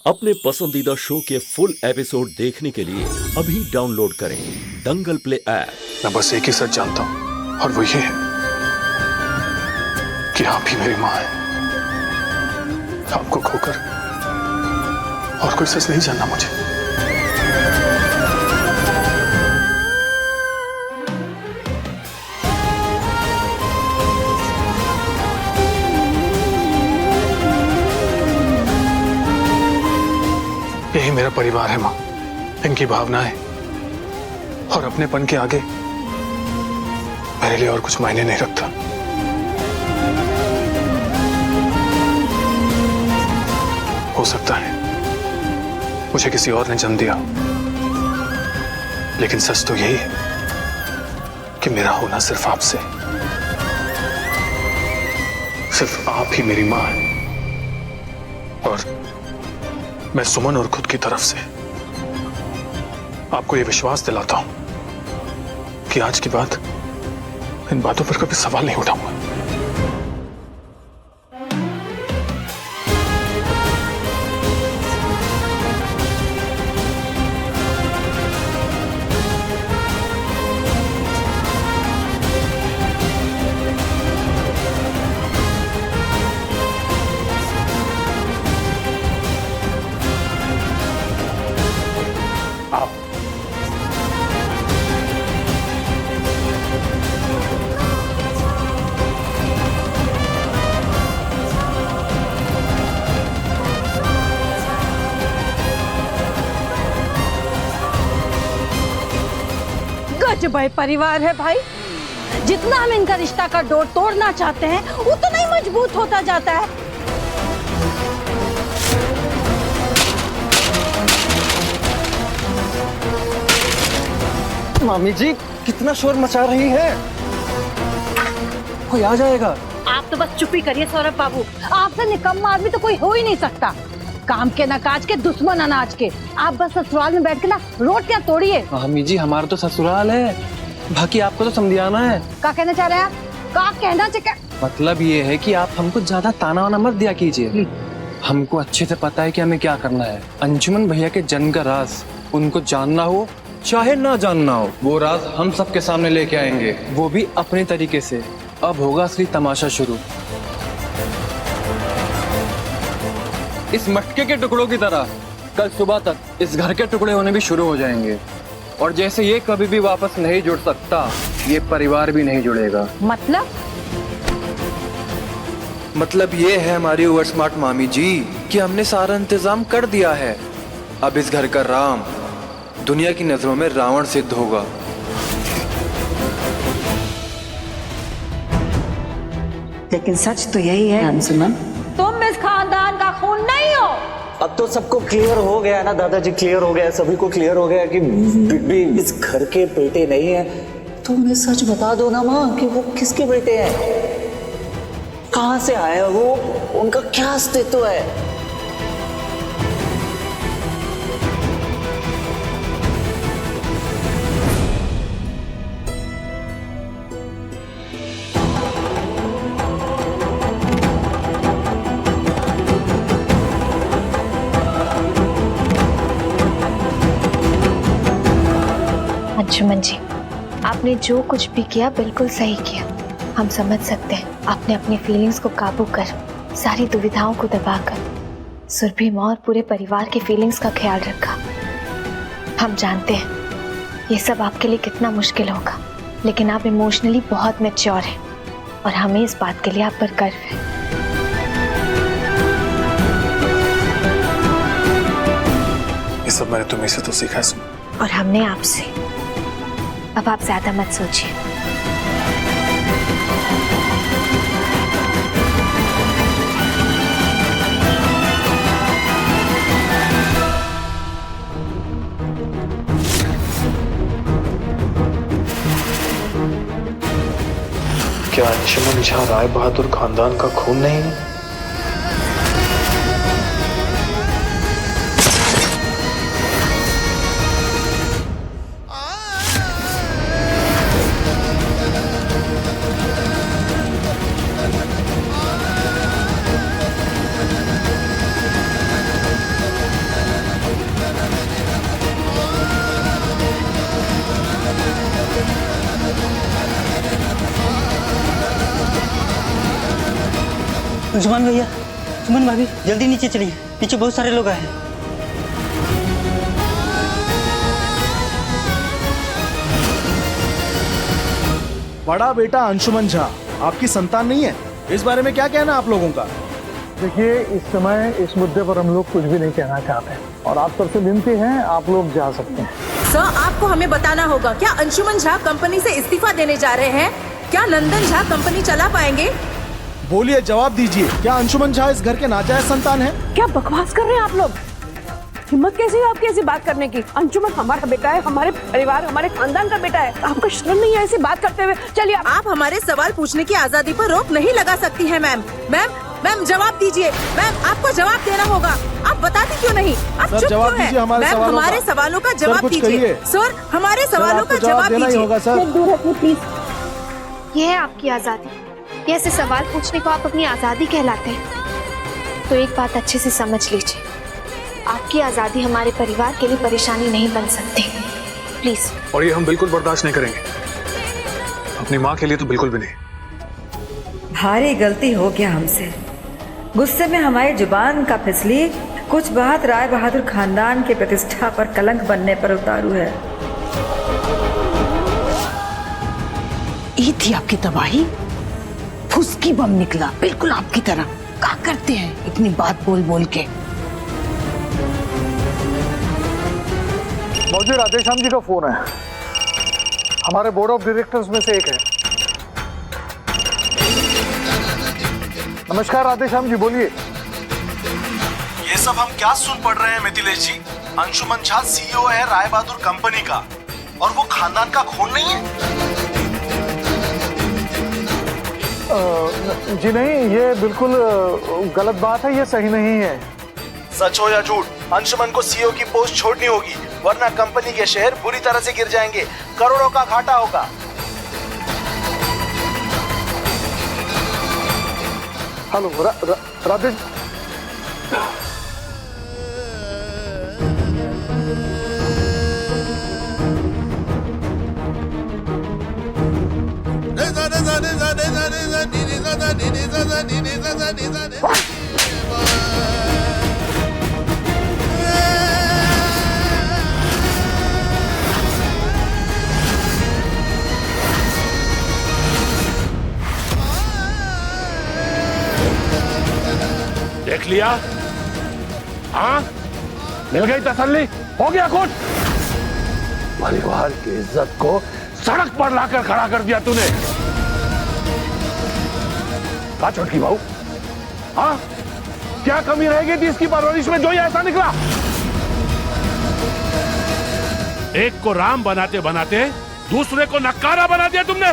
अपने पसंदीदा शो के फुल एपिसोड देखने के लिए अभी डाउनलोड करें दंगल प्ले ऐप। मैं बस एक ही सच जानता हूं और वो ये है कि आप ही मेरी मां है। आपको खोकर और कोई सच नहीं जानना मुझे। यही मेरा परिवार है मां। इनकी भावनाएं और अपनेपन के आगे मेरे लिए और कुछ मायने नहीं रखता। हो सकता है मुझे किसी और ने जन्म दिया, लेकिन सच तो यही है कि मेरा होना सिर्फ आपसे, सिर्फ आप ही मेरी मां है। और मैं सुमन और खुद की तरफ से आपको यह विश्वास दिलाता हूं कि आज के बाद इन बातों पर कभी सवाल नहीं उठाऊंगा। भाई परिवार है भाई। जितना हम इनका रिश्ता का डोर तोड़ना चाहते हैं उतना ही मजबूत होता जाता है। मामी जी कितना शोर मचा रही है, कोई आ जाएगा। आप तो बस चुप ही करिए सौरभ बाबू। आपसे निकम्मा आदमी तो कोई हो ही नहीं सकता। काम के न काज के, दुश्मन अनाज के। आप बस ससुराल में बैठ के ना रोटियां तोड़िए। मामी जी हमारा तो ससुराल है, बाकी आपको तो समझाना है। क्या कहना चाह रहे हैं आप? क्या कहना चाह? मतलब ये है कि आप हमको ज्यादा ताना वाना मत दिया कीजिए। हमको अच्छे से पता है कि हमें क्या करना है। अंजुमन भैया के जन्म का राज उनको जानना हो चाहे ना जानना हो, वो राज हम सबके सामने लेके आएंगे, वो भी अपने तरीके से। अब होगा असली तमाशा शुरू। इस मटके के टुकड़ों की तरह कल सुबह तक इस घर के टुकड़े होने भी शुरू हो जाएंगे, और जैसे ये कभी भी वापस नहीं जुड़ सकता, ये परिवार भी नहीं जुड़ेगा। मतलब ये है हमारी ओवर स्मार्ट मामी जी कि हमने सारा इंतजाम कर दिया है। अब इस घर का राम दुनिया की नजरों में रावण सिद्ध होगा। लेकिन सच तो यही है अंजुमन, तुम इस खानदान का खून नहीं हो। अब तो सबको क्लियर हो गया ना दादाजी, क्लियर हो गया, सभी को क्लियर हो गया कि बिग्बी इस घर के बेटे नहीं है। तो उन्हें सच बता दो ना माँ कि वो किसके बेटे हैं, कहाँ से आए हैं वो, उनका क्या अस्तित्व है। अंजुमन जी, आपने जो कुछ भी किया बिल्कुल सही किया। हम समझ सकते हैं आपने अपनी फीलिंग्स को काबू कर, सारी दुविधाओं को दबाकर सुरभि माँ और पूरे परिवार की फीलिंग्स का ख्याल रखा। हम जानते हैं ये सब आपके लिए कितना मुश्किल होगा, लेकिन आप इमोशनली बहुत मैच्योर हैं और हमें इस बात के लिए आप पर गर्व है। ये सब मैंने तुम्हें से तो सीखा है, और हमने आपसे। अब आप ज्यादा मत सोचिए। क्या अंजुमन झा राय बहादुर खानदान का खून नहीं है? जुमान भैया, जुमान भाभी, जल्दी नीचे चलिए, नीचे बहुत सारे लोग आए हैं। बड़ा बेटा अंशुमन झा आपकी संतान नहीं है, इस बारे में क्या कहना आप लोगों का? देखिए, इस समय इस मुद्दे पर हम लोग कुछ भी नहीं कहना चाहते और आप सबसे विनती है, आप लोग जा सकते हैं। सर, आपको हमें बताना होगा, क्या अंशुमन झा कंपनी से इस्तीफा देने जा रहे हैं? क्या नंदन झा कंपनी चला पाएंगे? बोलिए, जवाब दीजिए, क्या अंशुमन झा इस घर के नाजायज संतान है? क्या बकवास कर रहे हैं आप लोग? हिम्मत कैसी है आपकी ऐसी बात करने की? अंशुमन हमारा बेटा है, हमारे परिवार, हमारे खानदान का बेटा है। आपको शर्म नहीं है ऐसी बात करते हुए? चलिए, आप हमारे सवाल पूछने की आजादी पर रोक नहीं लगा सकती हैं मैम। मैम जवाब दीजिए। मैम, आपको जवाब देना होगा। आप बताती क्यों नहीं? आप चुप क्यों हैं? मैम, हमारे सवालों का जवाब दीजिए। सर, हमारे सवालों का जवाब दीजिए। ये है आपकी आजादी। ये ऐसे सवाल पूछने को आप अपनी आजादी कहलाते हैं? तो एक बात अच्छे से समझ लीजिए, आपकी आजादी हमारे परिवार के लिए परेशानी नहीं बन सकती। प्लीज। और ये हम बिल्कुल बर्दाश्त नहीं करेंगे, अपनी माँ के लिए तो बिल्कुल भी नहीं। भारी गलती हो गया हमसे, गुस्से में हमारी जुबान का फिसली कुछ बात राय बहादुर खानदान के प्रतिष्ठा पर कलंक बनने पर उतारू है। ये थी आपकी तबाही? फुसकी बम निकला, बिल्कुल आपकी तरह। क्या करते हैं इतनी बात बोल बोल के? मौजी, राधेश्याम जी का फोन है, हमारे बोर्ड ऑफ डायरेक्टर्स में से एक है। नमस्कार राधेश्याम जी, बोलिए। ये सब हम क्या सुन पड़ रहे हैं मिथिलेश जी? अंशुमन झा सीईओ है राय बहादुर कंपनी का, और वो खानदान का खून नहीं है? जी नहीं, ये बिल्कुल गलत बात है, ये सही नहीं है। सच हो या झूठ, अंशुमन को सीईओ की पोस्ट छोड़नी होगी, वरना कंपनी के शेयर बुरी तरह से गिर जाएंगे, करोड़ों का घाटा होगा। हेलो राधे, देख लिया? हाँ, मिल गई तसल्ली? हो गया कुछ? परिवार की इज्जत को सड़क पर लाकर खड़ा कर दिया तूने। कहा छोटकी बहू? हाँ, क्या कमी रहेगी थी इसकी परवरिश में जो ये ऐसा निकला? एक को राम बनाते बनाते दूसरे को नक्कारा बना दिया तुमने।